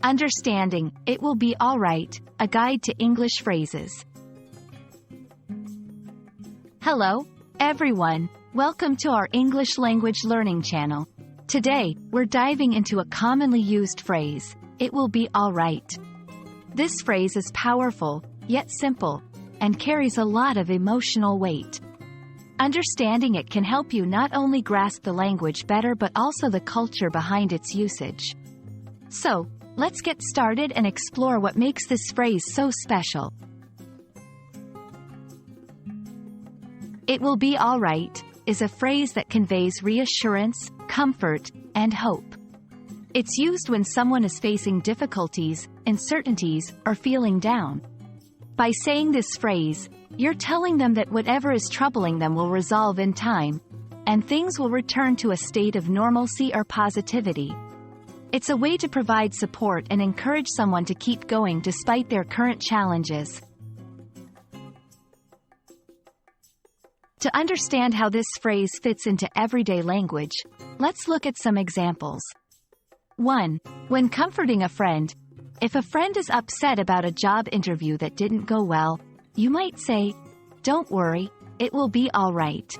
Understanding, it will be alright, a guide to English phrases. Hello, everyone. Welcome to our English language learning channel. Today, we're diving into a commonly used phrase, it will be alright. This phrase is powerful, yet simple, and carries a lot of emotional weight. Understanding it can help you not only grasp the language better but also the culture behind its usage. So, let's get started and explore what makes this phrase so special. It will be alright is a phrase that conveys reassurance, comfort, and hope. It's used when someone is facing difficulties, uncertainties, or feeling down. By saying this phrase, you're telling them that whatever is troubling them will resolve in time, and things will return to a state of normalcy or positivity. It's a way to provide support and encourage someone to keep going despite their current challenges. To understand how this phrase fits into everyday language, let's look at some examples. 1. When comforting a friend. If a friend is upset about a job interview that didn't go well, you might say, "Don't worry, it will be all right.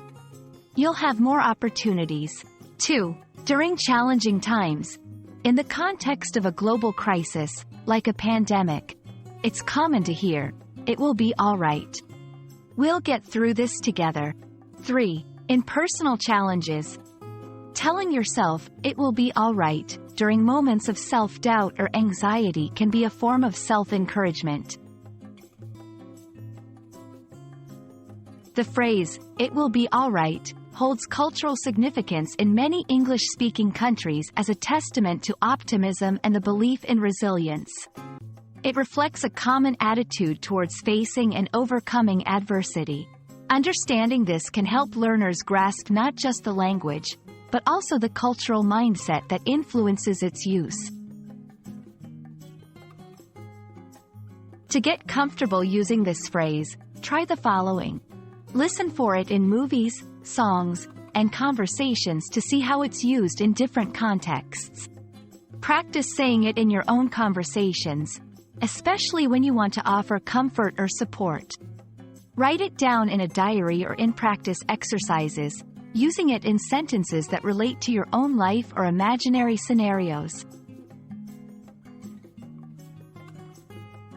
You'll have more opportunities." 2. During challenging times. In the context of a global crisis, like a pandemic, it's common to hear, "It will be all right. We'll get through this together." 3. In personal challenges. Telling yourself, "It will be all right," during moments of self-doubt or anxiety can be a form of self-encouragement. The phrase, "It will be all right," holds cultural significance in many English-speaking countries as a testament to optimism and the belief in resilience. It reflects a common attitude towards facing and overcoming adversity. Understanding this can help learners grasp not just the language, but also the cultural mindset that influences its use. To get comfortable using this phrase, try the following. Listen for it in movies, songs, and conversations to see how it's used in different contexts. Practice saying it in your own conversations, especially when you want to offer comfort or support. Write it down in a diary or in practice exercises, using it in sentences that relate to your own life or imaginary scenarios.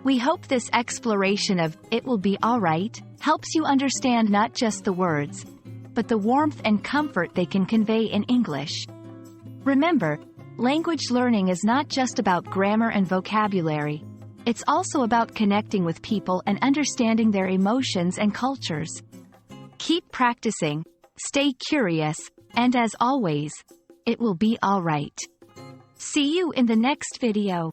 We hope this exploration of "it will be alright" helps you understand not just the words, but the warmth and comfort they can convey in English. Remember, language learning is not just about grammar and vocabulary. It's also about connecting with people and understanding their emotions and cultures. Keep practicing, stay curious, and as always, it will be alright. See you in the next video.